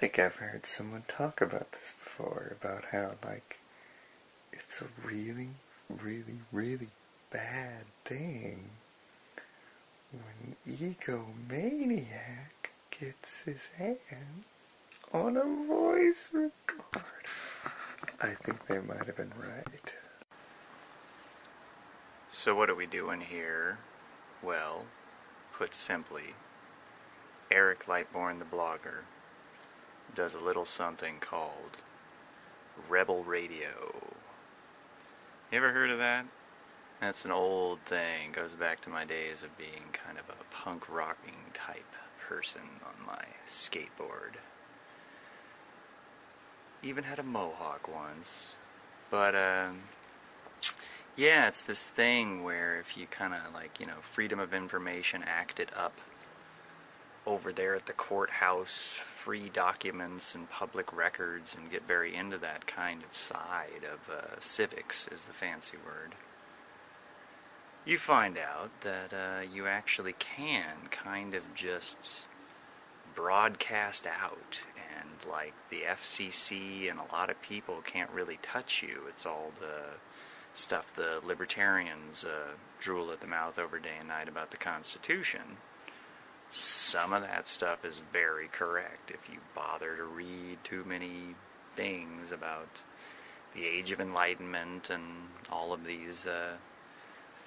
think I've heard someone talk about this before, about how, like, it's a really, really, really bad thing when Egomaniac gets his hands on a voice recorder. I think they might have been right. So what are we doing here? Well, put simply, Eric Lightborn the blogger does a little something called Rebel Radio. You ever heard of that? That's an old thing. Goes back to my days of being kind of a punk rocking type person on my skateboard. Even had a mohawk once. But, yeah, it's this thing where if you kind of, like, you know, Freedom of Information Act it up over there at the courthouse, free documents and public records, and get very into that kind of side of civics is the fancy word, you find out that you actually can kind of just broadcast out, and like the FCC and a lot of people can't really touch you. It's all the stuff the libertarians drool at the mouth over day and night about the Constitution. Some of that stuff is very correct if you bother to read too many things about the Age of Enlightenment and all of these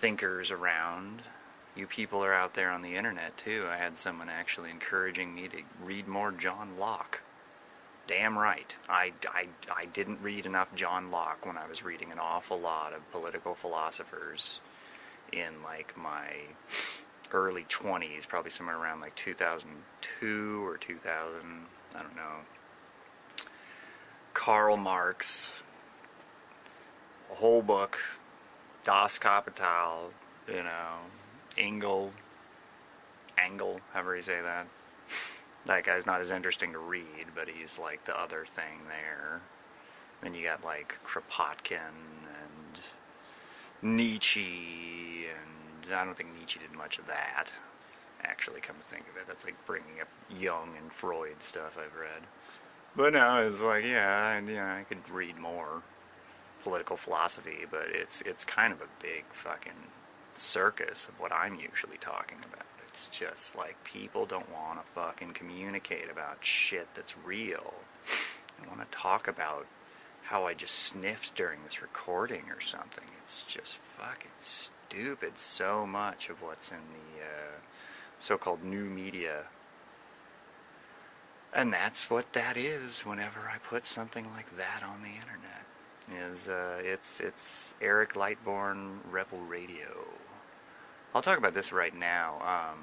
thinkers around. You people are out there on the internet too. I had someone actually encouraging me to read more John Locke. Damn right. I didn't read enough John Locke when I was reading an awful lot of political philosophers in like my early 20s, probably somewhere around like 2002 or 2000, I don't know. Karl Marx, a whole book, Das Kapital, you know, Engel, however you say that. That guy's not as interesting to read, but he's like the other thing there. Then you got like Kropotkin and Nietzsche, and I don't think Nietzsche did much of that, actually, come to think of it. That's like bringing up Jung and Freud stuff I've read. But no, it's like, yeah, I could read more political philosophy, but it's kind of a big fucking circus of what I'm usually talking about. It's just like people don't want to fucking communicate about shit that's real. They want to talk about how I just sniffed during this recording or something. It's just fucking stupid, so much of what's in the so-called new media. And that's what that is whenever I put something like that on the internet. It's Eric Lightborn Rebel Radio. I'll talk about this right now.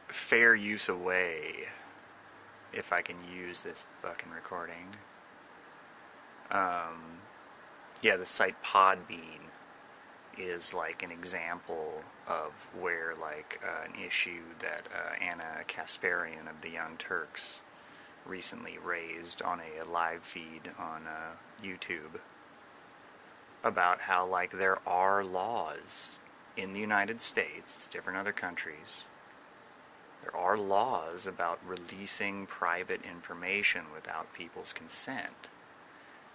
Fair use away, if I can use this fucking recording. Yeah, the site Podbean is like an example of where like an issue that Anna Kasparian of the Young Turks recently raised on a live feed on YouTube about how like there are laws in the United States, it's different in other countries, there are laws about releasing private information without people's consent.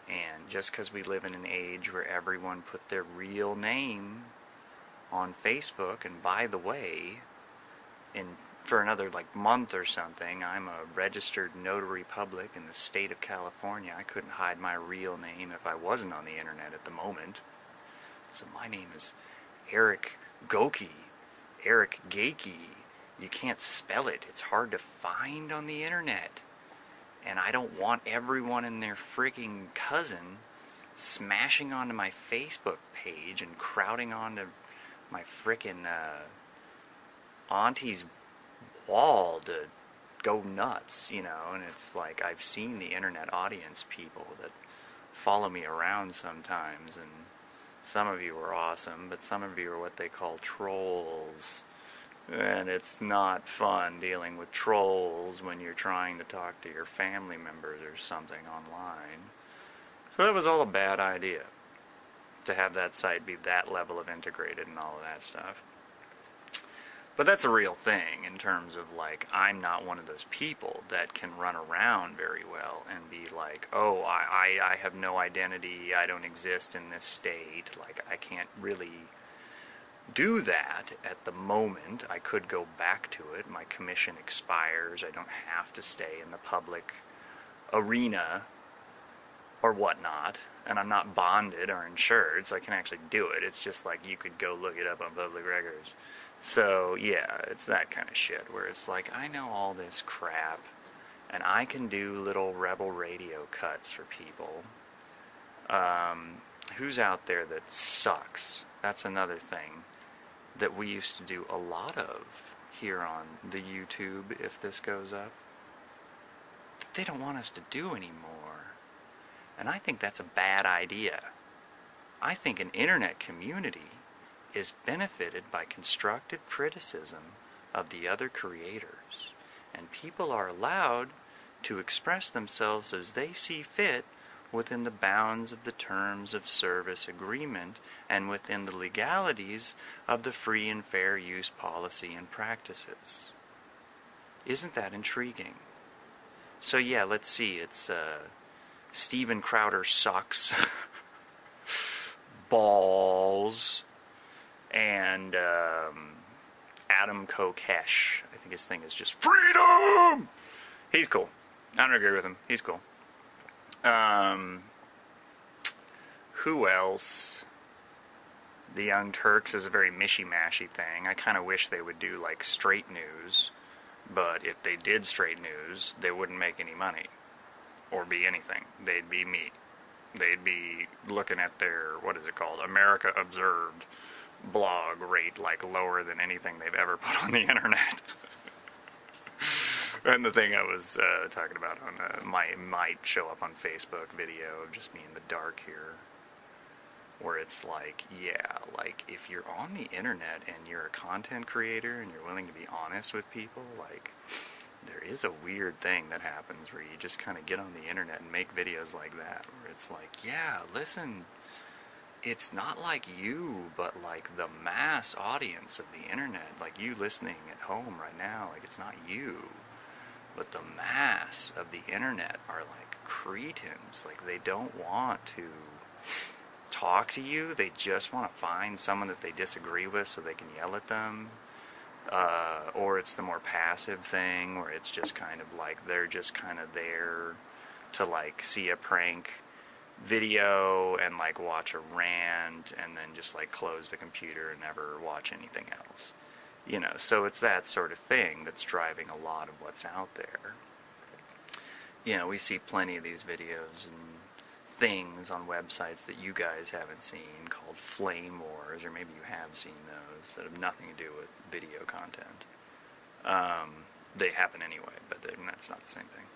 And just because we live in an age where everyone put their real name on Facebook, and by the way, for another like month or something, I'm a registered notary public in the state of California. I couldn't hide my real name if I wasn't on the internet at the moment. So my name is Eric Goki, Eric Gakey. You can't spell it. It's hard to find on the internet. And I don't want everyone and their freaking cousin smashing onto my Facebook page and crowding onto my frickin' auntie's wall to go nuts, you know. And it's like, I've seen the internet audience people that follow me around sometimes, and some of you are awesome, but some of you are what they call trolls. And it's not fun dealing with trolls when you're trying to talk to your family members or something online. So that was all a bad idea, to have that site be that level of integrated and all of that stuff. But that's a real thing in terms of, like, I'm not one of those people that can run around very well and be like, oh, I have no identity, I don't exist in this state. Like, I can't really do that at the moment. I could go back to it. My commission expires. I don't have to stay in the public arena or whatnot. And I'm not bonded or insured, so I can actually do it. It's just like you could go look it up on public records. So, yeah, it's that kind of shit where it's like, I know all this crap, and I can do little rebel radio cuts for people. Who's out there that sucks? That's another thing that we used to do a lot of here on the YouTube, if this goes up, that they don't want us to do anymore. And I think that's a bad idea. I think an internet community is benefited by constructive criticism of the other creators, and people are allowed to express themselves as they see fit within the bounds of the terms of service agreement and within the legalities of the free and fair use policy and practices. Isn't that intriguing? So yeah, let's see, it's Steven Crowder sucks, balls, and Adam Kokesh. I think his thing is just freedom! He's cool. I don't agree with him. He's cool. Who else? The Young Turks is a very mishy-mashy thing. I kind of wish they would do, like, straight news. But if they did straight news, they wouldn't make any money. Or be anything. They'd be me. They'd be looking at their, what is it called? America Observed blog rate, like, lower than anything they've ever put on the internet. And the thing I was talking about on might show up on Facebook video of just me in the dark here, where it's like, yeah, like, if you're on the internet and you're a content creator and you're willing to be honest with people, like, there is a weird thing that happens where you just kind of get on the internet and make videos like that, where it's like, yeah, listen, it's not like you, but like the mass audience of the internet, like you listening at home right now, like it's not you, but the mass of the internet are like cretins. Like they don't want to talk to you, they just want to find someone that they disagree with so they can yell at them. Or it's the more passive thing where it's just kind of like they're just kind of there to like see a prank video and like watch a rant and then just like close the computer and never watch anything else. You know, so it's that sort of thing that's driving a lot of what's out there. You know, we see plenty of these videos and things on websites that you guys haven't seen called flame wars, or maybe you have seen those that have nothing to do with video content. They happen anyway, but that's not the same thing.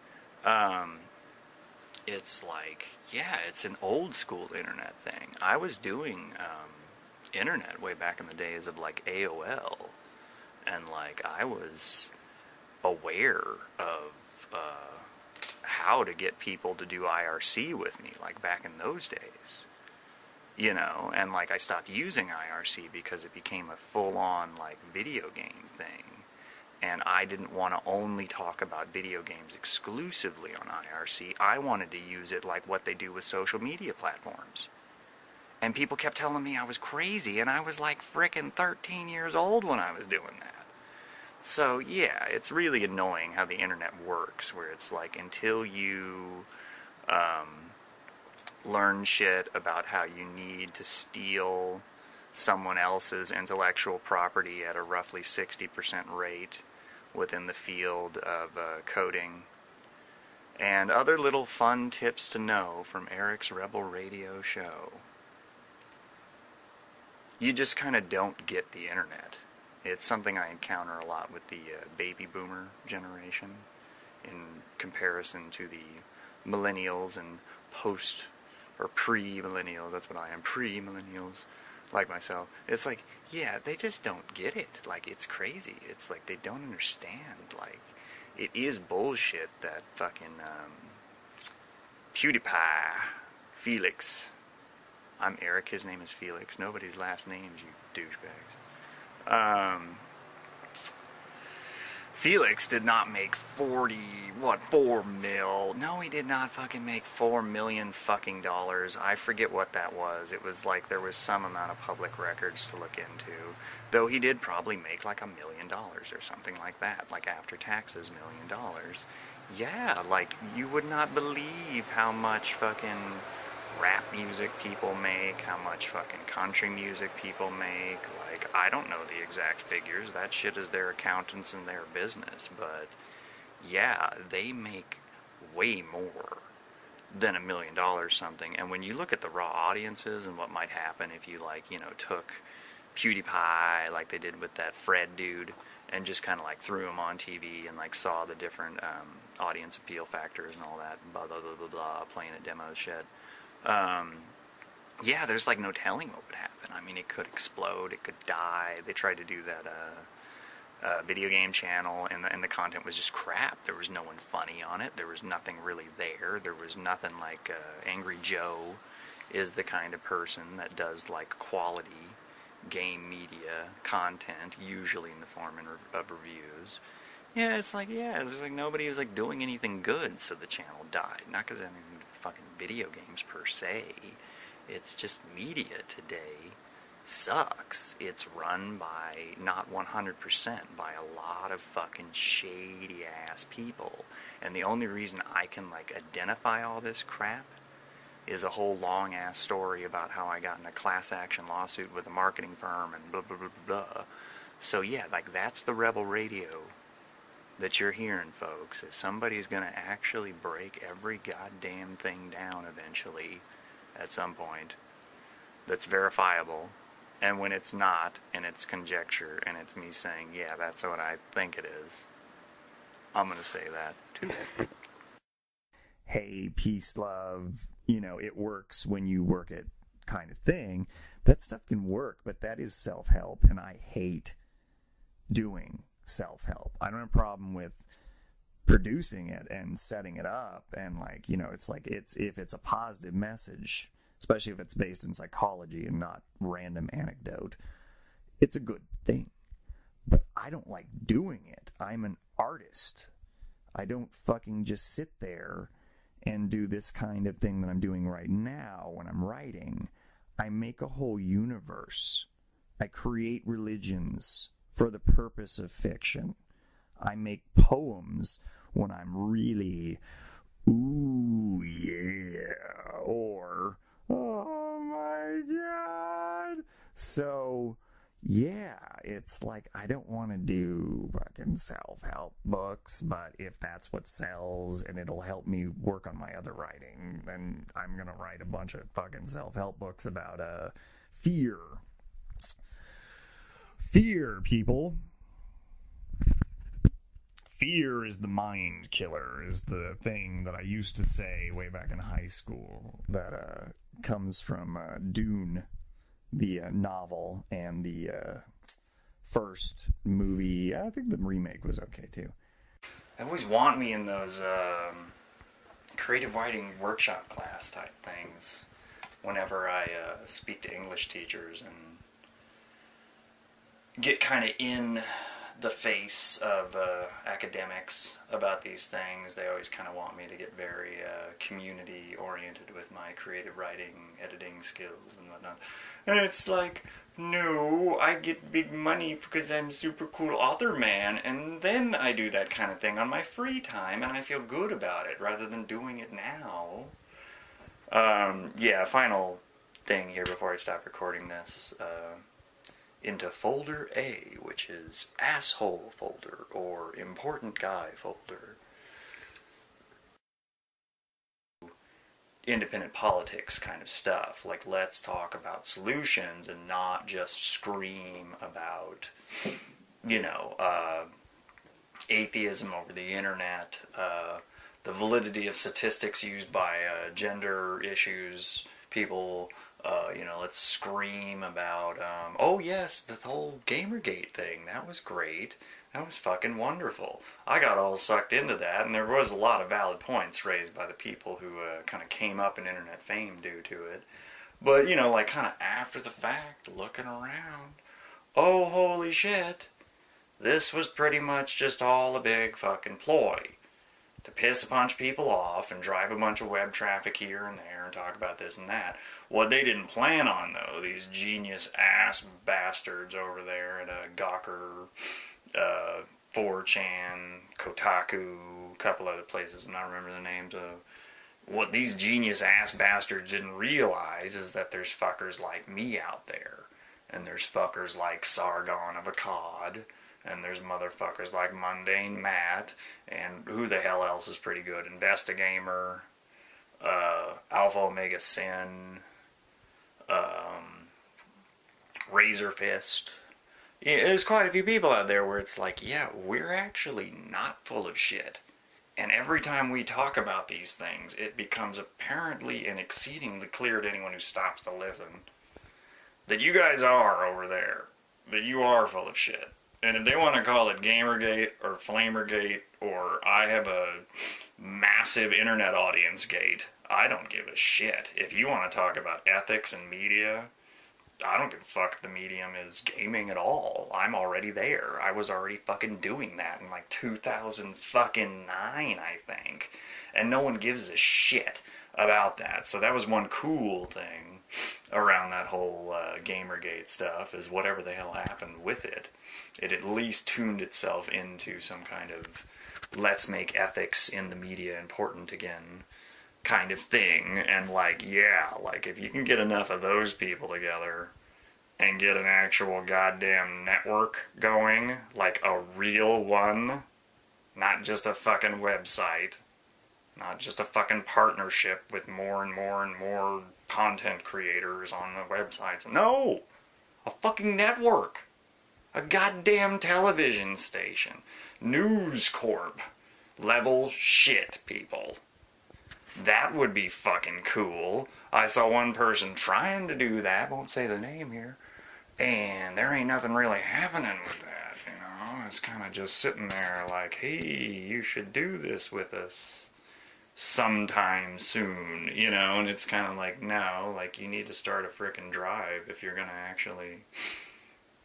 It's like, yeah, it's an old school internet thing. I was doing internet way back in the days of like AOL, and like I was aware of how to get people to do IRC with me, like back in those days, you know, and like I stopped using IRC because it became a full-on like video game thing, and I didn't want to only talk about video games exclusively on IRC. I wanted to use it like what they do with social media platforms, and people kept telling me I was crazy, and I was like frickin' 13 years old when I was doing that. So, yeah, it's really annoying how the internet works, where it's like until you learn shit about how you need to steal someone else's intellectual property at a roughly 60% rate within the field of coding, and other little fun tips to know from Eric's Rebel Radio show, you just kind of don't get the internet. It's something I encounter a lot with the baby boomer generation in comparison to the millennials and post or pre-millennials. That's what I am, pre-millennials, like myself. It's like, yeah, they just don't get it. Like, it's crazy. It's like they don't understand. Like, it is bullshit that fucking PewDiePie, Felix. I'm Eric, his name is Felix. Nobody's last names, you douchebags. Felix did not make 4 mil? No, he did not fucking make $4 million fucking dollars. I forget what that was. It was like there was some amount of public records to look into. Though he did probably make like $1 million or something like that. Like after taxes, $1 million. Yeah, like you would not believe how much fucking rap music people make, how much fucking country music people make. Like, I don't know the exact figures. That shit is their accountants and their business. But, yeah, they make way more than $1 million something. And when you look at the raw audiences and what might happen if you, like, you know, took PewDiePie, like they did with that Fred dude, and just kind of, like, threw him on TV and, like, saw the different audience appeal factors and all that, blah, blah, blah, blah, blah, playing at demo shit. Yeah, there's like no telling what would happen. I mean, it could explode, it could die. They tried to do that video game channel, and the content was just crap. There was no one funny on it. There was nothing really there. There was nothing like Angry Joe is the kind of person that does like quality game media content, usually in the form of reviews. Yeah, it's like, yeah, there's like nobody was like doing anything good, so the channel died. Not because anything fucking video games per se. It's just media today sucks. It's run by not 100%, by a lot of fucking shady ass people. And the only reason I can like identify all this crap is a whole long ass story about how I got in a class action lawsuit with a marketing firm and blah blah blah blah. So yeah, like that's the rebel radio that you're hearing, folks, is somebody's going to actually break every goddamn thing down eventually at some point that's verifiable. And when it's not, and it's conjecture, and it's me saying, yeah, that's what I think it is, I'm going to say that too. Hey, peace, love, you know, it works when you work it kind of thing. That stuff can work, but that is self-help, and I hate doing self-help. I don't have a problem with producing it and setting it up, and like, you know, it's like if it's a positive message, especially if it's based in psychology and not random anecdote, it's a good thing. But I don't like doing it. I'm an artist. I don't fucking just sit there and do this kind of thing that I'm doing right now when I'm writing. I make a whole universe. I create religions for the purpose of fiction. I make poems when I'm really, ooh, yeah, or, oh my God. So, yeah, it's like, I don't want to do fucking self-help books, but if that's what sells and it'll help me work on my other writing, then I'm going to write a bunch of fucking self-help books about fear. Fear, people. Fear is the mind killer, is the thing that I used to say way back in high school that comes from Dune, the novel, and the first movie. I think the remake was okay, too. They always want me in those creative writing workshop class type things whenever I speak to English teachers and get kind of in the face of academics about these things. They always kind of want me to get very community-oriented with my creative writing, editing skills and whatnot. And it's like, no, I get big money because I'm super cool author man, and then I do that kind of thing on my free time, and I feel good about it, rather than doing it now. Yeah, final thing here before I stop recording this. Into folder A, which is asshole folder, or important guy folder. Independent politics kind of stuff, like let's talk about solutions and not just scream about, you know, atheism over the internet, the validity of statistics used by gender issues, people. You know, let's scream about, oh yes, the whole GamerGate thing, that was great, that was fucking wonderful. I got all sucked into that, and there was a lot of valid points raised by the people who kind of came up in internet fame due to it. But, you know, like kind of after the fact, looking around, oh holy shit, This was pretty much just all a big fucking ploy to piss a bunch of people off and drive a bunch of web traffic here and there and talk about this and that. What they didn't plan on, though, these genius-ass bastards over there at Gawker, 4chan, Kotaku, a couple other places, I'm not remember the names of. What these genius-ass bastards didn't realize is that there's fuckers like me out there. And there's fuckers like Sargon of Akkad. And there's motherfuckers like Mundane Matt. And who the hell else is pretty good? Investigamer, Alpha Omega Sin, Razor Fist. Yeah, there's quite a few people out there where it's like, yeah, we're actually not full of shit. And every time we talk about these things, it becomes apparently and exceedingly clear to anyone who stops to listen that you guys are over there, that you are full of shit. And if they want to call it GamerGate or Flamergate or I have a massive internet audience gate, I don't give a shit. If you want to talk about ethics and media, I don't give a fuck if the medium is gaming at all. I'm already there. I was already fucking doing that in like 2009, I think. And no one gives a shit about that. So that was one cool thing around that whole GamerGate stuff, is whatever the hell happened with it, it at least tuned itself into some kind of let's make ethics in the media important again kind of thing. And like, yeah, like if you can get enough of those people together and get an actual goddamn network going, like a real one, not just a fucking website, not just a fucking partnership with more and more and more content creators on the websites. No! A fucking network. A goddamn television station. News Corp level shit, people. That would be fucking cool. I saw one person trying to do that, won't say the name here, and there ain't nothing really happening with that, you know? It's kind of just sitting there like, hey, you should do this with us sometime soon, you know? And it's kind of like, no, like, you need to start a frickin' drive if you're gonna actually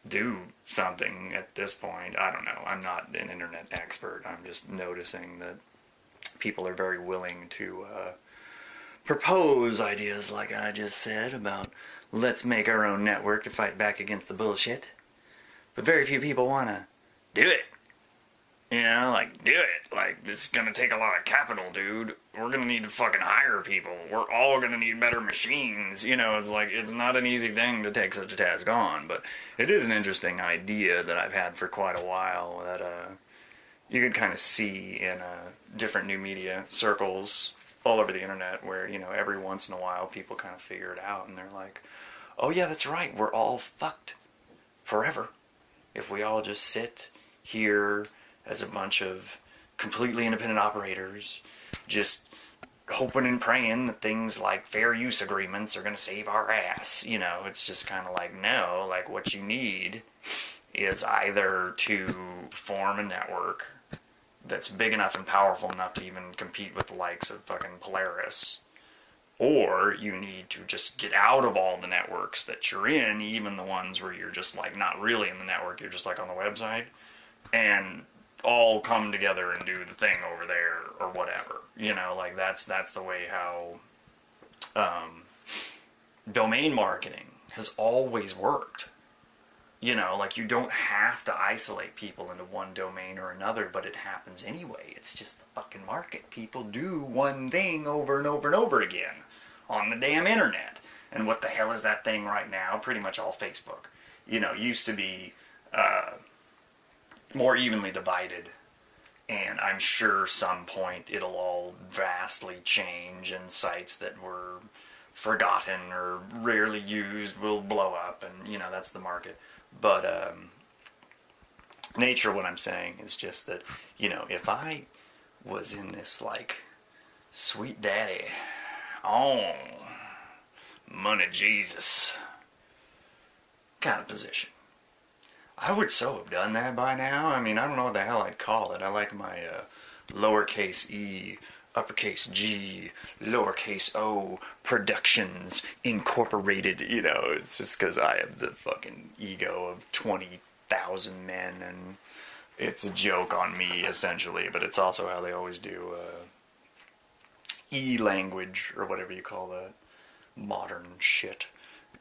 do something at this point. I don't know. I'm not an internet expert. I'm just noticing that people are very willing to propose ideas like I just said about let's make our own network to fight back against the bullshit. But very few people want to do it. You know, like, do it. Like, it's gonna take a lot of capital, dude. We're gonna need to fucking hire people. We're all gonna need better machines. You know, it's like, it's not an easy thing to take such a task on, but it is an interesting idea that I've had for quite a while that, you can kind of see in different new media circles all over the internet where, you know, every once in a while people kind of figure it out and they're like, oh yeah, that's right, we're all fucked forever if we all just sit here as a bunch of completely independent operators just hoping and praying that things like fair use agreements are going to save our ass. You know, it's just kind of like, no, like what you need is either to form a network that's big enough and powerful enough to even compete with the likes of fucking Polaris, or you need to just get out of all the networks that you're in, even the ones where you're just like not really in the network, you're just like on the website, and all come together and do the thing over there or whatever. You know, like that's the way how domain marketing has always worked. You know, like you don't have to isolate people into one domain or another, but it happens anyway. It's just the fucking market. People do one thing over and over and over again on the damn internet. And what the hell is that thing right now? Pretty much all Facebook. You know, used to be more evenly divided. And I'm sure some point it'll all vastly change and sites that were forgotten or rarely used will blow up, and, you know, that's the market. But nature, what I'm saying is just that, you know, if I was in this, like, sweet daddy, oh, money Jesus kind of position, I would so have done that by now. I mean, I don't know what the hell I'd call it. I like my lowercase e, uppercase G, lowercase o, Productions Incorporated. You know, it's just because I have the fucking ego of 20,000 men and it's a joke on me, essentially, but it's also how they always do e-language, or whatever you call that. Modern shit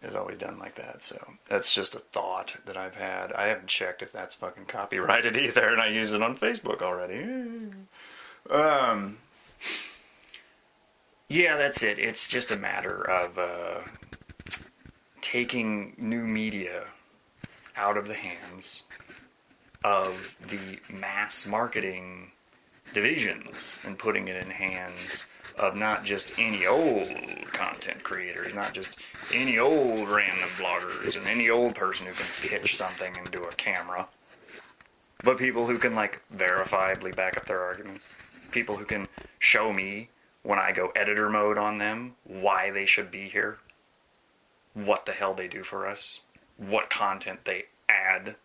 is always done like that, so that's just a thought that I've had. I haven't checked if that's fucking copyrighted either, and I use it on Facebook already. Yeah, that's it. It's just a matter of taking new media out of the hands of the mass marketing divisions and putting it in hands of not just any old content creators, not just any old random bloggers and any old person who can pitch something into a camera, but people who can, like, verifiably back up their arguments. People who can show me, when I go editor mode on them, why they should be here, what the hell they do for us, what content they add,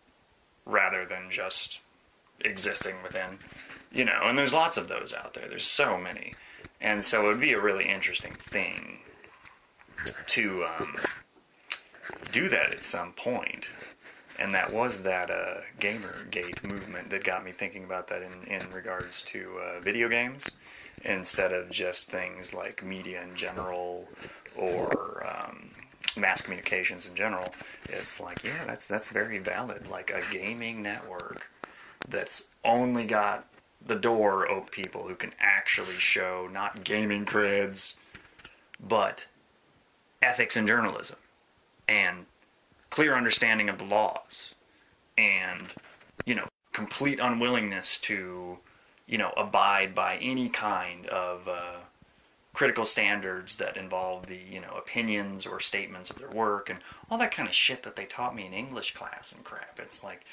rather than just existing within. You know, and there's lots of those out there. There's so many. And so it would be a really interesting thing to do that at some point. And that was that GamerGate movement that got me thinking about that in regards to video games, instead of just things like media in general or mass communications in general. It's like, yeah, that's very valid. Like a gaming network that's only got the door open people who can actually show not gaming creds, but ethics in journalism and clear understanding of the laws and, you know, complete unwillingness to, you know, abide by any kind of critical standards that involve the, you know, opinions or statements of their work and all that kind of shit that they taught me in English class and crap. It's like,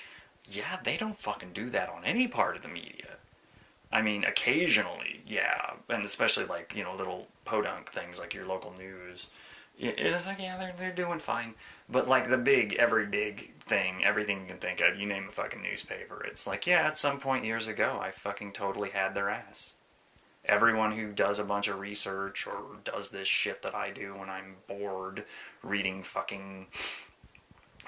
yeah, they don't fucking do that on any part of the media. I mean, occasionally, yeah, and especially, like, you know, little podunk things like your local news. It's like, yeah, they're doing fine. But, like, every big thing, everything you can think of, you name a fucking newspaper, it's like, yeah, at some point years ago, I fucking totally had their ass. Everyone who does a bunch of research or does this shit that I do when I'm bored reading fucking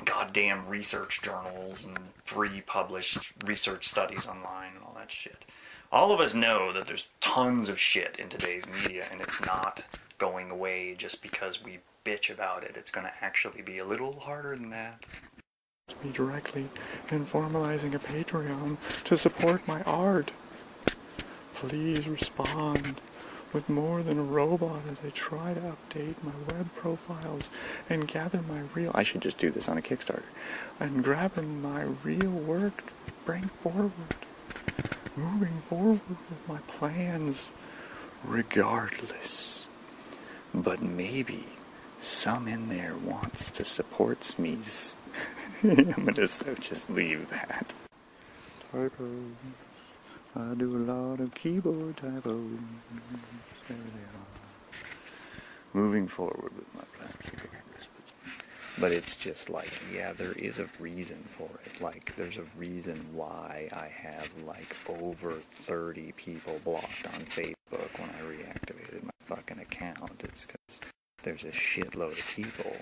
goddamn research journals and free published research studies online and all that shit. All of us know that there's tons of shit in today's media, and it's not going away just because we bitch about it. It's going to actually be a little harder than that. Me directly and formalizing a Patreon to support my art. Please respond with more than a robot as I try to update my web profiles and gather my real... I should just do this on a Kickstarter. And gather my real work to bring forward. Moving forward with my plans, regardless. But maybe some in there wants to support me's. I'm gonna just leave that. Typos. I do a lot of keyboard typos. There they are. Moving forward with my plans, regardless. But it's just like, yeah, there is a reason for it. Like, there's a reason why I have, like, over 30 people blocked on Facebook when I reactivated my fucking account. It's because there's a shitload of people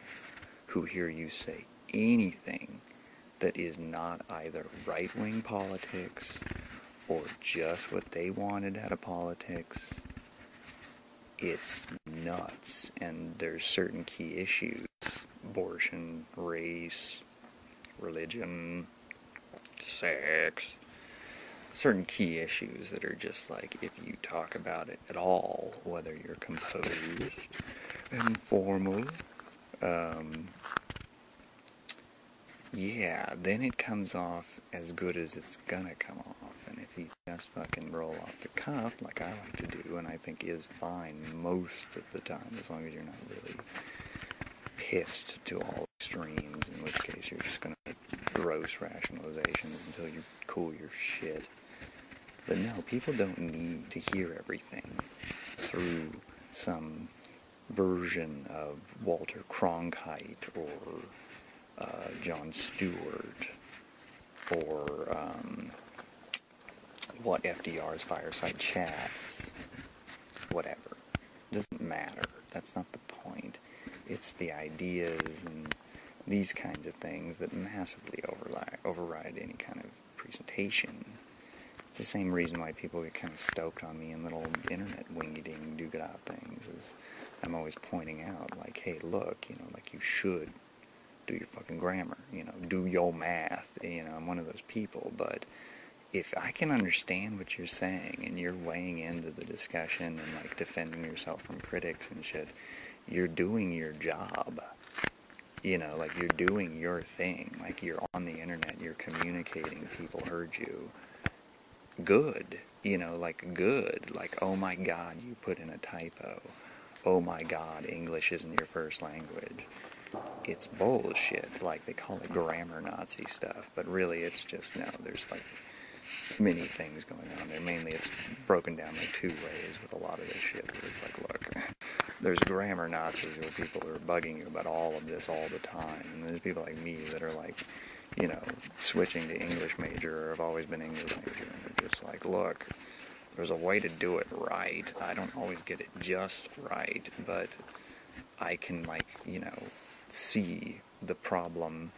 who hear you say anything that is not either right-wing politics or just what they wanted out of politics. It's nuts, and there's certain key issues. Abortion, race, religion, sex. Certain key issues that are just like, if you talk about it at all, whether you're composed and formal, yeah, then it comes off as good as it's gonna come off. And if you just fucking roll off the cuff, like I like to do, and I think is fine most of the time, as long as you're not really pissed to all extremes, in which case you're just gonna make gross rationalizations until you cool your shit. But no, people don't need to hear everything through some version of Walter Cronkite or Jon Stewart, or what FDR's Fireside Chats, whatever. It doesn't matter. That's not the point. It's the ideas and these kinds of things that massively override any kind of presentation. It's the same reason why people get kind of stoked on me in little internet wingy-ding do-ga-da things, is I'm always pointing out, like, hey, look, you know, like, you should do your fucking grammar, you know, do your math, you know, I'm one of those people, but if I can understand what you're saying and you're weighing into the discussion and, like, defending yourself from critics and shit, you're doing your job. You know, like, you're doing your thing. Like, you're on the internet, you're communicating, people heard you. Good. You know, like, good. Like, oh my God, you put in a typo. Oh my God, English isn't your first language. It's bullshit. Like, they call it grammar Nazi stuff, but really it's just, no, there's, like, many things going on there. Mainly it's broken down like two ways with a lot of this shit. It's like, look, there's grammar Nazis where people are bugging you about all of this all the time. And there's people like me that are like, you know, switching to English major or have always been English major. And they're just like, look, there's a way to do it right. I don't always get it just right, but I can, like, you know, see the problem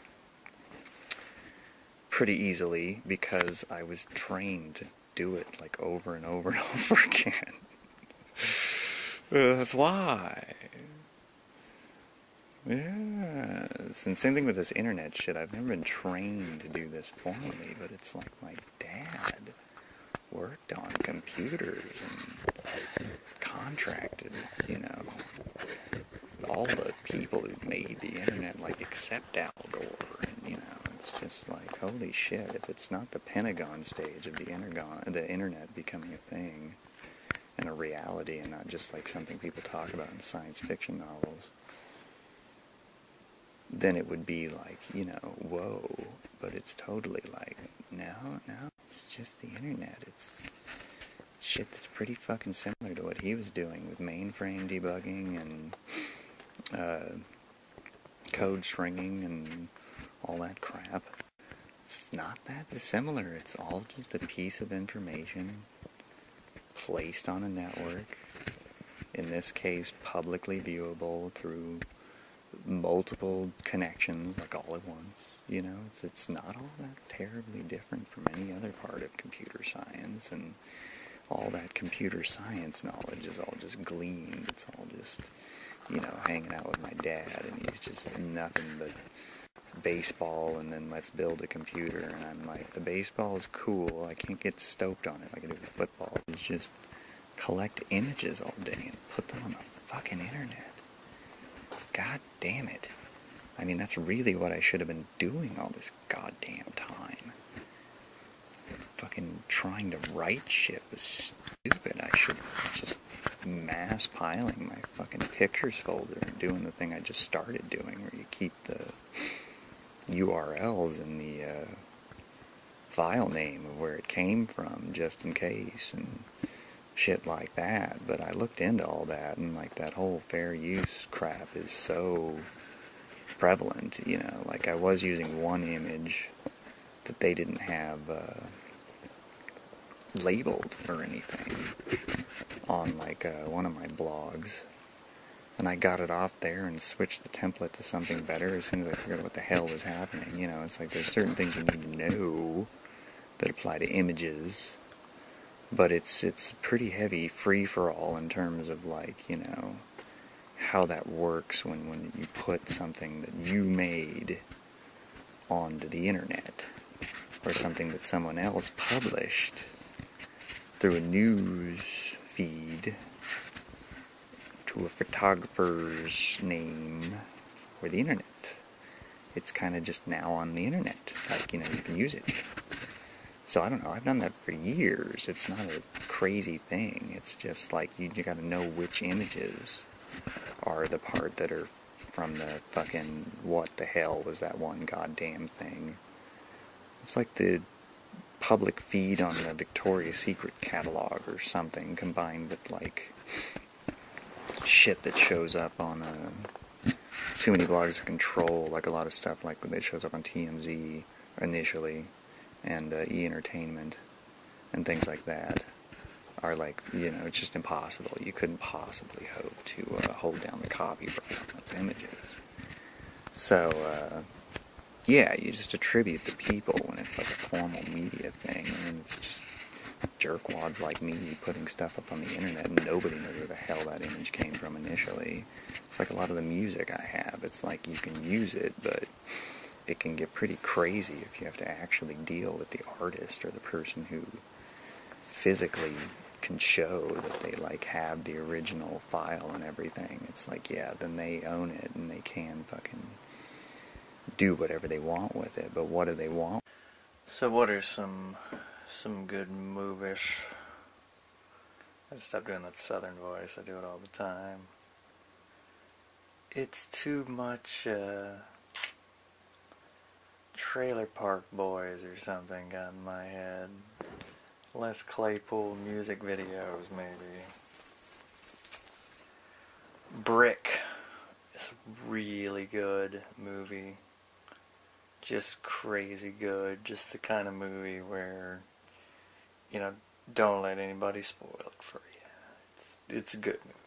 pretty easily because I was trained to do it, like, over and over and over again. That's why. Yes. And same thing with this internet shit. I've never been trained to do this formally, but it's like my dad worked on computers and contracted, you know, all the people who made the internet, like, except Al Gore, and, you know, it's just like, holy shit, if it's not the Pentagon stage of the internet becoming a thing and a reality and not just like something people talk about in science fiction novels, then it would be like, you know, whoa, but it's totally like, no, it's just the internet. It's shit that's pretty fucking similar to what he was doing with mainframe debugging and code stringing and all that crap. It's not that dissimilar. It's all just a piece of information placed on a network, in this case publicly viewable through multiple connections, like all at once. You know, it's not all that terribly different from any other part of computer science, and all that computer science knowledge is all just gleaned. It's all just, you know, hanging out with my dad, and he's just nothing but baseball, and then let's build a computer, and I'm like, the baseball is cool, I can't get stoked on it like I do with football. It's just collect images all day and put them on the fucking internet. God damn it. I mean, that's really what I should have been doing all this goddamn time. Fucking trying to write shit was stupid. I should just mass piling my fucking pictures folder and doing the thing I just started doing, where you keep the URLs in the file name of where it came from, just in case, and shit like that. But I looked into all that, and like that whole fair use crap is so prevalent, you know. Like, I was using one image that they didn't have labeled or anything on like one of my blogs, and I got it off there and switched the template to something better as soon as I figured out what the hell was happening. You know, it's like there's certain things you need to know that apply to images, but it's pretty heavy free-for-all in terms of, like, you know, how that works when you put something that you made onto the internet, or something that someone else published through a news feed to a photographer's name or the internet. It's kind of just now on the internet. Like, you know, you can use it. So I don't know, I've done that for years. It's not a crazy thing. It's just like you gotta know which images are the part that are from the fucking, what the hell was that one goddamn thing. It's like the public feed on the Victoria's Secret catalog or something, combined with like shit that shows up on too many blogs to control, like a lot of stuff like that shows up on TMZ initially, and E-Entertainment and things like that are like, you know, it's just impossible. You couldn't possibly hope to hold down the copyright on those images. So yeah, you just attribute the people when it's like a formal media thing, and it's just jerkwads like me putting stuff up on the internet and nobody knows where the hell that image came from initially. It's like a lot of the music I have. It's like you can use it, but it can get pretty crazy if you have to actually deal with the artist or the person who physically can show that they like have the original file and everything. It's like, yeah, then they own it and they can fucking do whatever they want with it. But what do they want? So what are some good movies? I just stopped doing that southern voice. I do it all the time. It's too much Trailer Park Boys or something got in my head. Les Claypool music videos, maybe. Brick is a really good movie. Just crazy good. Just the kind of movie where, you know, don't let anybody spoil it for you. It's a good movie.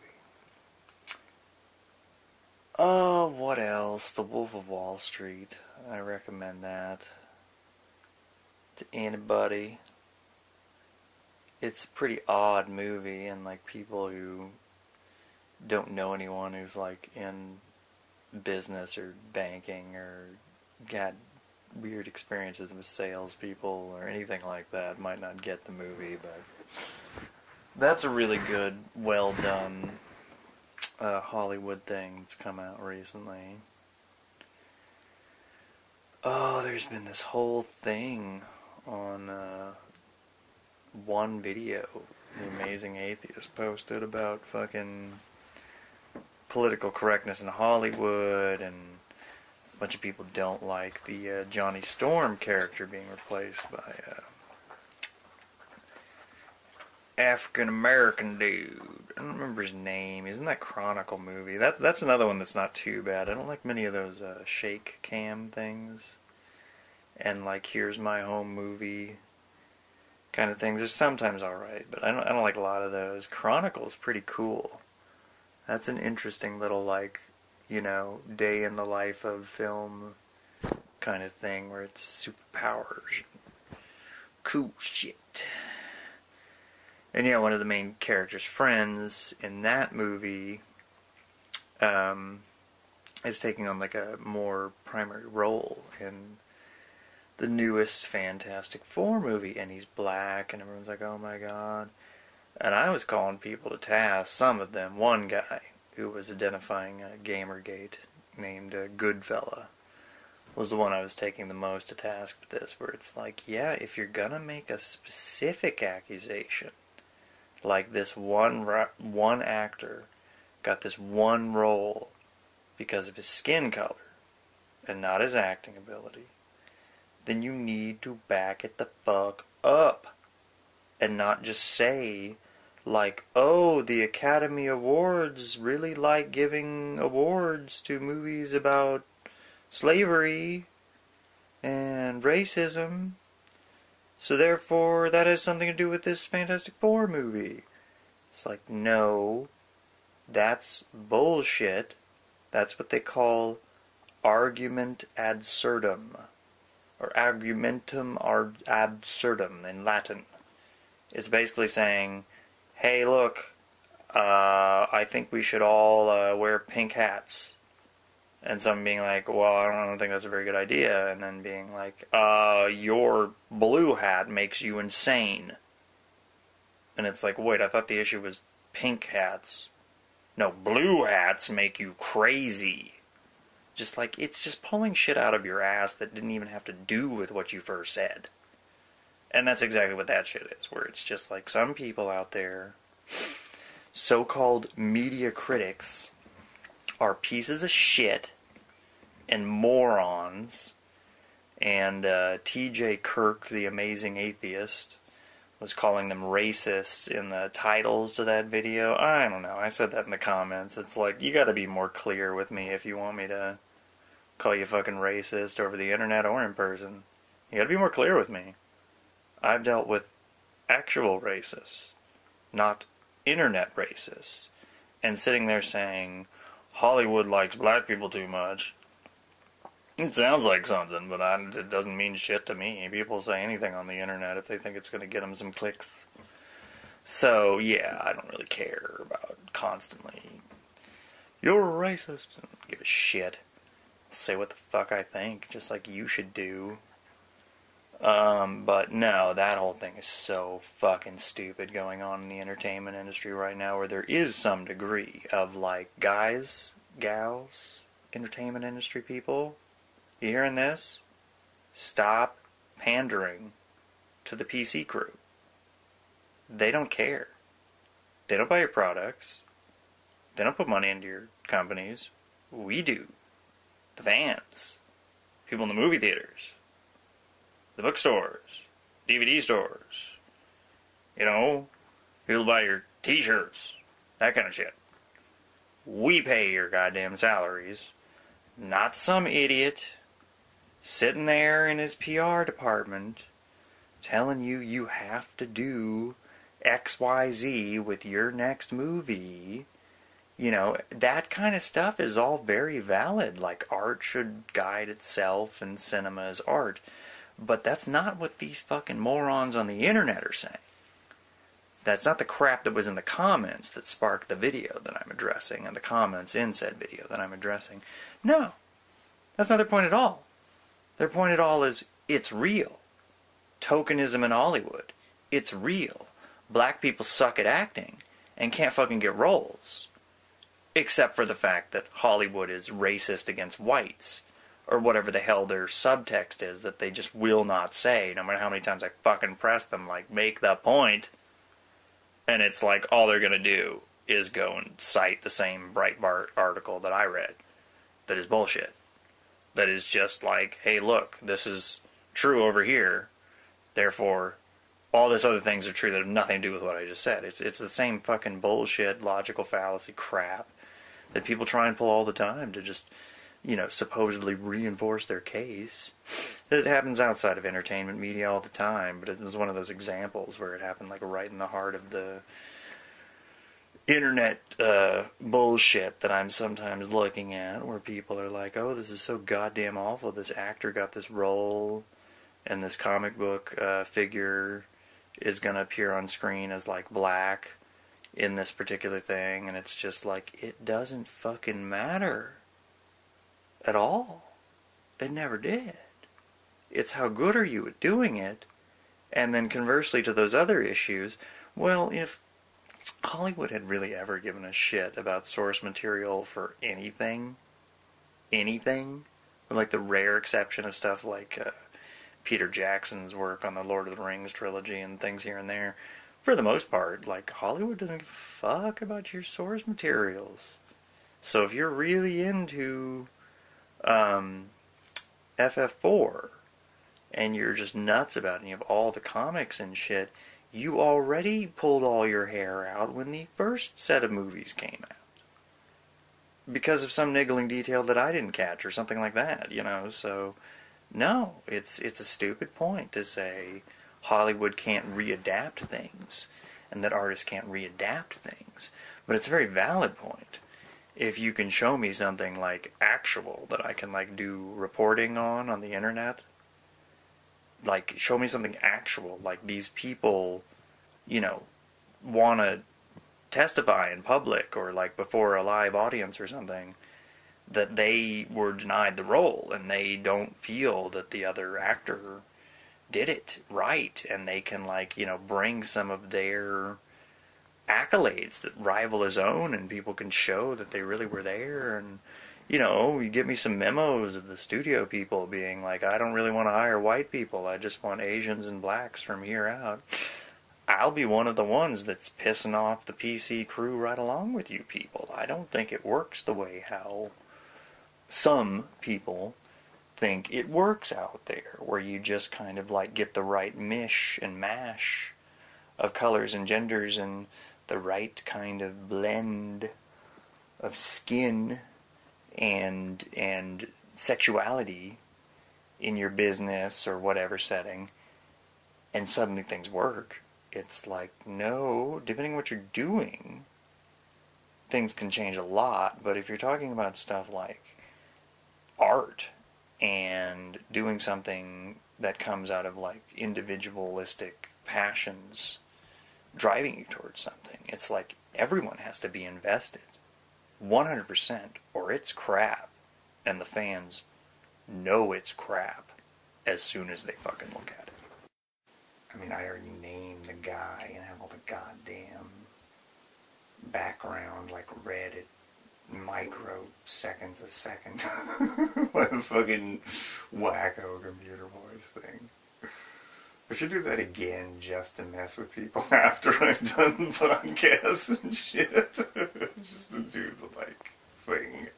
Oh, what else? The Wolf of Wall Street. I recommend that to anybody. It's a pretty odd movie, and like people who don't know anyone who's like in business or banking or got weird experiences with salespeople or anything like that might not get the movie, but that's a really good, well done Hollywood thing that's come out recently. Oh, there's been this whole thing on one video the Amazing Atheist posted about fucking political correctness in Hollywood, and a bunch of people don't like the Johnny Storm character being replaced by African American dude. I don't remember his name. He's in that Chronicle movie. That's another one that's not too bad. I don't like many of those shake cam things and like Here's My Home Movie kind of things. They're sometimes alright, but I don't like a lot of those. Chronicle's pretty cool. That's an interesting little, like, you know, day in the life of film kind of thing where it's superpowers. Cool shit. And yeah, one of the main character's friends in that movie is taking on like a more primary role in the newest Fantastic Four movie, and he's black, and everyone's like, oh my god. And I was calling people to task, some of them. One guy who was identifying GamerGate, named Goodfella, was the one I was taking the most to task with this, where it's like, yeah, if you're gonna make a specific accusation, like this one actor got this one role because of his skin color and not his acting ability, then you need to back it the fuck up and not just say, like, oh, the Academy Awards really like giving awards to movies about slavery and racism, so therefore that has something to do with this Fantastic Four movie. It's like, no, that's bullshit. That's what they call argument absurdum, or argumentum absurdum in Latin. It's basically saying, hey, look, I think we should all wear pink hats. And someone being like, well, I don't think that's a very good idea. And then being like, your blue hat makes you insane. And it's like, wait, I thought the issue was pink hats. No, blue hats make you crazy. Just like, it's just pulling shit out of your ass that didn't even have to do with what you first said. And that's exactly what that shit is, where it's just like some people out there, so-called media critics, are pieces of shit and morons, and T.J. Kirk, the Amazing Atheist, was calling them racists in the titles to that video. I don't know, I said that in the comments. It's like, you gotta be more clear with me if you want me to call you fucking racist over the internet or in person. You gotta be more clear with me. I've dealt with actual racists, not internet racists. And sitting there saying, Hollywood likes black people too much. It sounds like something, but it doesn't mean shit to me. People say anything on the internet if they think it's going to get them some clicks. So, yeah, I don't really care about constantly, you're racist, and give a shit. Say what the fuck I think, just like you should do. But no, that whole thing is so fucking stupid going on in the entertainment industry right now, where there is some degree of, like, guys, gals, entertainment industry people, you hearing this? Stop pandering to the PC crew. They don't care. They don't buy your products. They don't put money into your companies. We do. The fans. People in the movie theaters. The bookstores. DVD stores. You know, people buy your t-shirts. That kind of shit. We pay your goddamn salaries. Not some idiot sitting there in his PR department telling you you have to do XYZ with your next movie. You know, that kind of stuff is all very valid. Like, art should guide itself and cinema is art. But that's not what these fucking morons on the internet are saying. That's not the crap that was in the comments that sparked the video that I'm addressing and the comments in said video that I'm addressing. No. That's not their point at all. Their point at all is, it's real. Tokenism in Hollywood. It's real. Black people suck at acting and can't fucking get roles. Except for the fact that Hollywood is racist against whites. Or whatever the hell their subtext is that they just will not say, no matter how many times I fucking press them, like, make the point. And it's like, all they're going to do is go and cite the same Breitbart article that I read. That is bullshit. That is just like, hey, look, this is true over here. Therefore, all this other things are true that have nothing to do with what I just said. It's the same fucking bullshit, logical fallacy crap that people try and pull all the time to just, you know, supposedly reinforce their case. This happens outside of entertainment media all the time, but it was one of those examples where it happened like right in the heart of the internet bullshit that I'm sometimes looking at, where people are like, oh, this is so goddamn awful, this actor got this role, and this comic book figure is going to appear on screen as, like, black in this particular thing, and it's just like, it doesn't fucking matter at all. It never did. It's how good are you at doing it, and then conversely to those other issues, well, if Hollywood had really ever given a shit about source material for anything, with like the rare exception of stuff like Peter Jackson's work on the Lord of the Rings trilogy and things here and there, for the most part, like, Hollywood doesn't give a fuck about your source materials. So if you're really into FF4 and you're just nuts about it and you have all the comics and shit, you already pulled all your hair out when the first set of movies came out. Because of some niggling detail that I didn't catch or something like that, you know, so no, it's a stupid point to say Hollywood can't readapt things and that artists can't readapt things. But it's a very valid point. If you can show me something like actual that I can like do reporting on the internet, like show me something actual, like these people, you know, want to testify in public or like before a live audience or something, that they were denied the role and they don't feel that the other actor did it right, and they can, like, you know, bring some of their accolades that rival his own, and people can show that they really were there. And, you know, you get me some memos of the studio people being like, I don't really want to hire white people, I just want Asians and blacks from here out. I'll be one of the ones that's pissing off the PC crew right along with you people. I don't think it works the way how some people think it works out there, where you just kind of like get the right mish and mash of colors and genders and the right kind of blend of skin and sexuality in your business or whatever setting, and suddenly things work. It's like, no, depending on what you're doing, things can change a lot. But if you're talking about stuff like art and doing something that comes out of like individualistic passions driving you towards something. It's like everyone has to be invested 100% or it's crap, and the fans know it's crap as soon as they fucking look at it. I mean, I already named the guy and have all the goddamn background like read at microseconds a second. Like a fucking wacko computer voice thing. I should do that again just to mess with people after I've done podcasts and shit. Just to do the like thing.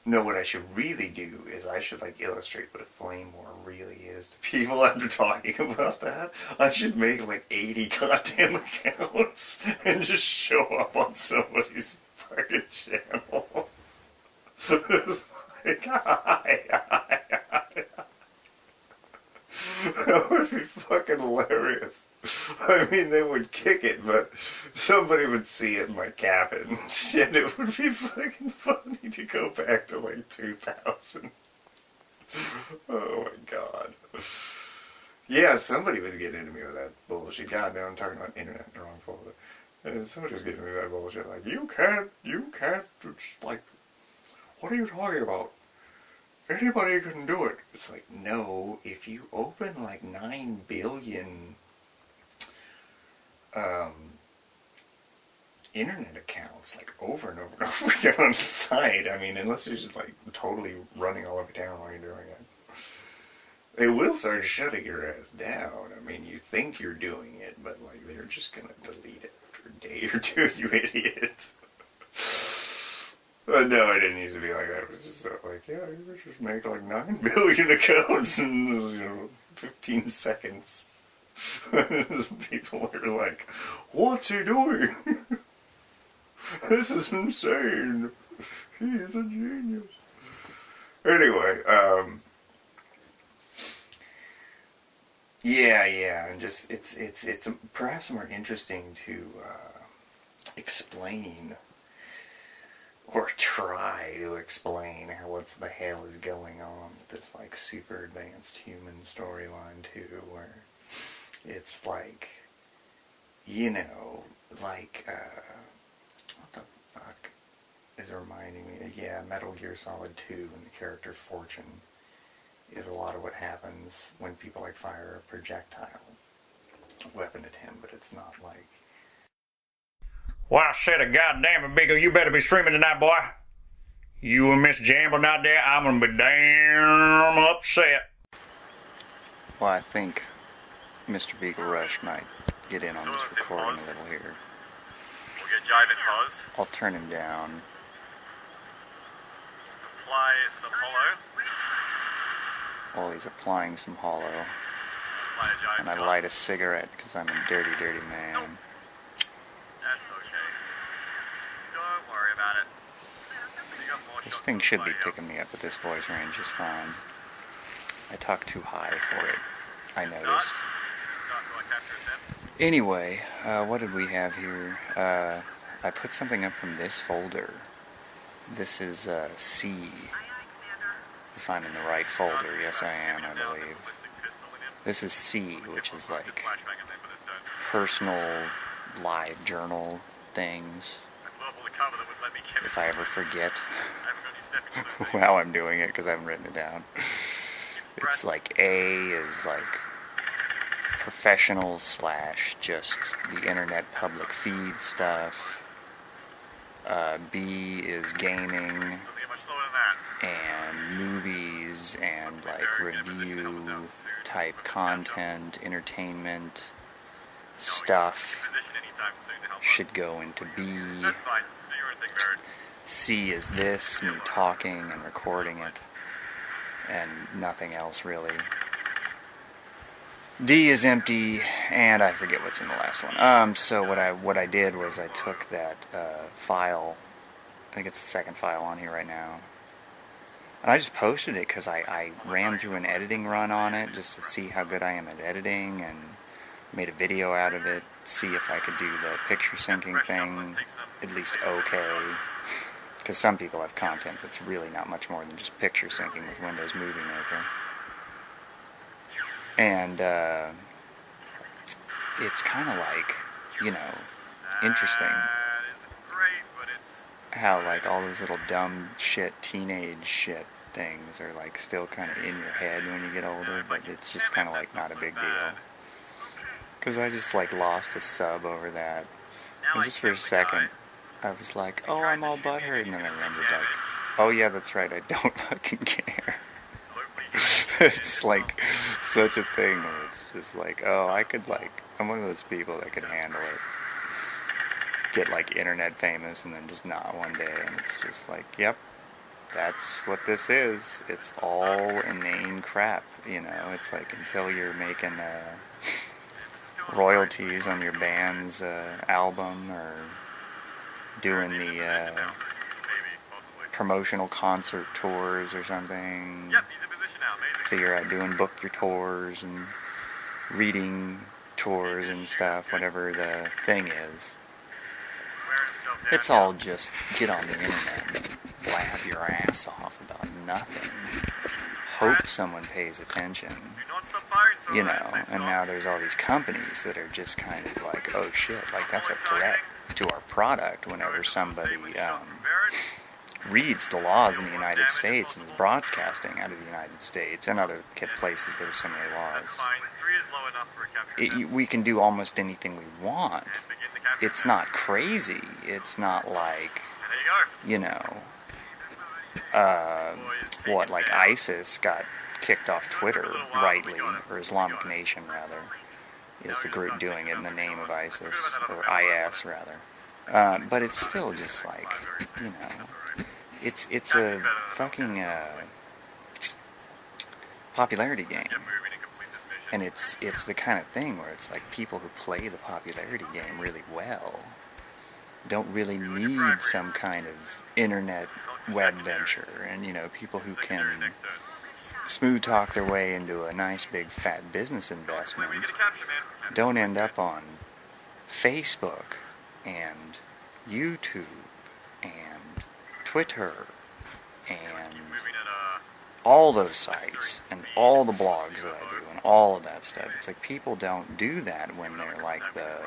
No, what I should really do is I should like illustrate what a flame war really is to people after talking about that. I should make like 80 goddamn accounts and just show up on somebody's fucking channel. It's like, hi. That would be fucking hilarious. I mean, they would kick it, but somebody would see it in my cabin. Shit, it would be fucking funny to go back to like 2000. Oh my god. Yeah, somebody was getting into me with that bullshit. God, now I'm talking about internet in the wrong folder. And somebody was getting into me with that bullshit. Like, you can't, just like, what are you talking about? Anybody can do it. It's like, no, if you open like 9 billion internet accounts like over and over and over again on the site, I mean, unless you're just like totally running all over town while you're doing it, they will start shutting your ass down. I mean, you think you're doing it, but like they're just gonna delete it after a day or two, you idiot. But no, I didn't used to be like that. It was just like, yeah, you just make like 9 billion accounts in 15 seconds. People are like, what's he doing? This is insane. He is a genius. Anyway, yeah, and just it's perhaps more interesting to explain or try to explain what the hell is going on with this like super advanced human storyline too, where it's like, you know, like what the fuck is reminding me? Yeah, Metal Gear Solid 2 and the character Fortune is a lot of what happens when people like fire a projectile weapon at him, but it's not like, well, I said a goddamn Beagle, you better be streaming tonight, boy. You and Miss Jamble not there, I'm gonna be damn upset. Well, I think Mr. Beaglerush might get in on this recording a little here. We'll get jiving pause. I'll turn him down. Apply some hollow. While he's applying some hollow. Apply a jive And I light a cigarette because I'm a dirty, dirty man. Nope. That's okay. Don't worry about it. You got more This shots thing to should play be out. picking me up at this voice range just fine. I talk too high for it, I noticed. Start for a capture attempt. Anyway, what did we have here? I put something up from this folder. This is C. If I'm in the right folder, yes I am, I believe. This is C, which is like personal live journal things. If I ever forget how I'm doing it, because I haven't written it down. It's like A is like professional / just the internet public feed stuff. B is gaming and movies and like review type content, entertainment stuff should go into B. C is this, me talking and recording it, and nothing else really. D is empty, and I forget what's in the last one. So what I did was I took that file, I think it's the second file on here right now, and I just posted it because I ran through an editing run on it just to see how good I am at editing, and made a video out of it, see if I could do the picture syncing thing at least okay. Because some people have content that's really not much more than just picture syncing with Windows Movie Maker. And it's kind of like, you know, interesting how like all those little dumb shit, teenage shit things are like still kind of in your head when you get older, but it's just kind of like not a big deal. Because I just like lost a sub over that. And just for a second, I was like, oh, I'm all butthurt, and then I remembered like, oh yeah, that's right, I don't fucking care. It's like such a thing where it's just like, oh, I could like, I'm one of those people that could handle it. Get like internet famous and then just not one day, and it's just like, yep, that's what this is. It's all inane crap, you know. It's like until you're making royalties on your band's album or doing the promotional concert tours or something, till you're out doing book your tours and reading tours and stuff, whatever the thing is. It's all just get on the internet and blab your ass off about nothing. Hope someone pays attention. You know, and now there's all these companies that are just kind of like, oh shit, like that's a threat to our product whenever somebody reads the laws in the United States and is broadcasting out of the United States and other places that have similar laws. We can do almost anything we want. It's not crazy. It's not like, you know, what, like ISIS got kicked off Twitter, rightly, or Islamic Nation, rather, is the group doing it in the name of ISIS, or IS, rather. But it's still just like, you know, it's a fucking popularity game. And it's the kind of thing where it's like people who play the popularity game really well don't really need some kind of internet web venture. And, you know, people who can smooth talk their way into a nice big fat business investment don't end up on Facebook and YouTube and Twitter and all those sites and all the blogs that I do and all of that stuff. It's like people don't do that when they're like the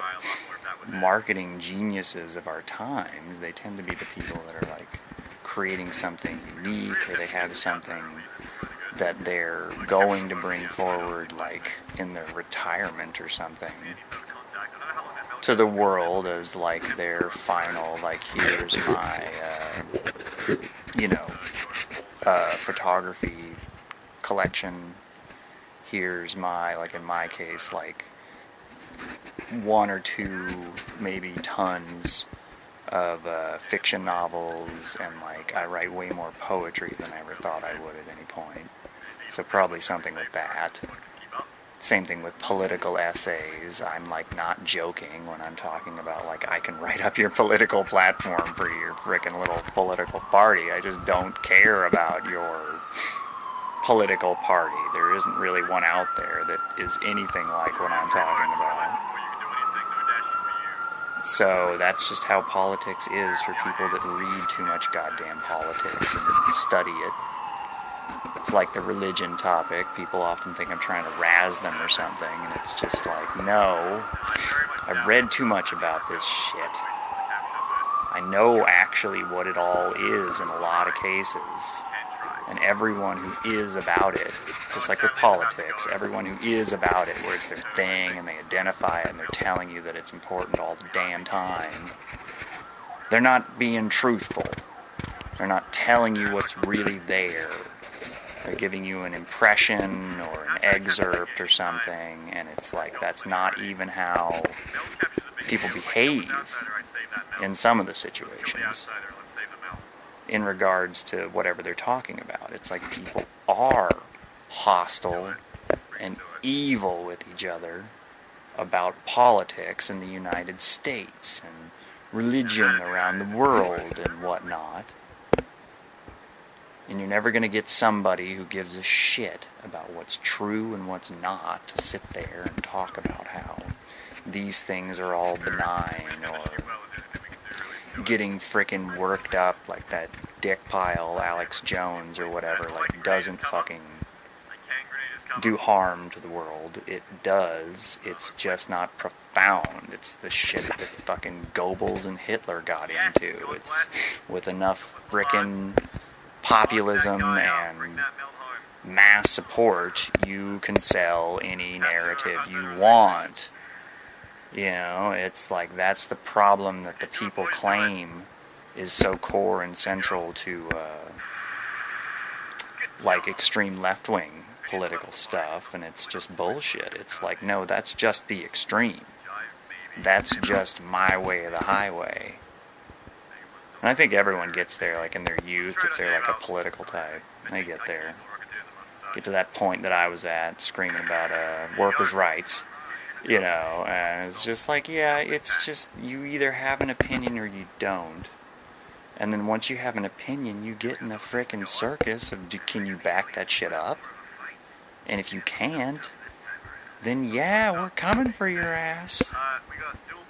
marketing geniuses of our time. They tend to be the people that are like creating something unique, or they have something that they're going to bring forward like in their retirement or something to the world as like their final, like, here's my photography collection, here's my, like in my case, like 1 or 2 maybe tons of fiction novels, and like I write way more poetry than I ever thought I would at any point, so probably something with that. Same thing with political essays. I'm like not joking when I'm talking about like I can write up your political platform for your frickin' little political party. I just don't care about your political party. There isn't really one out there that is anything like what I'm talking about. So that's just how politics is for people that read too much goddamn politics and study it. It's like the religion topic. People often think I'm trying to razz them or something, and it's just like, no, I've read too much about this shit. I know actually what it all is in a lot of cases. And everyone who is about it, just like with politics, everyone who is about it, where it's their thing and they identify it and they're telling you that it's important all the damn time, they're not being truthful. They're not telling you what's really there. They're giving you an impression or an excerpt or something, and it's like that's not even how people behave in some of the situations in regards to whatever they're talking about. It's like people are hostile and evil with each other about politics in the United States and religion around the world and whatnot. And you're never going to get somebody who gives a shit about what's true and what's not to sit there and talk about how these things are all benign or getting frickin' worked up like that dick pile Alex Jones or whatever, like, doesn't fucking do harm to the world. It does. It's just not profound. It's the shit that fucking Goebbels and Hitler got into. It's with enough frickin' populism and mass support, you can sell any narrative you want. You know, it's like that's the problem that the people claim is so core and central to like extreme left-wing political stuff, and it's just bullshit. It's like, no, that's just the extreme. That's just my way or the highway. And I think everyone gets there, like in their youth, if they're like a political type. They get there. Get to that point that I was at, screaming about workers' rights. You know, and it's just like, yeah, it's just, you either have an opinion or you don't. And then once you have an opinion, you get in a frickin' circus of, can you back that shit up? And if you can't, then yeah, we're coming for your ass. We got dual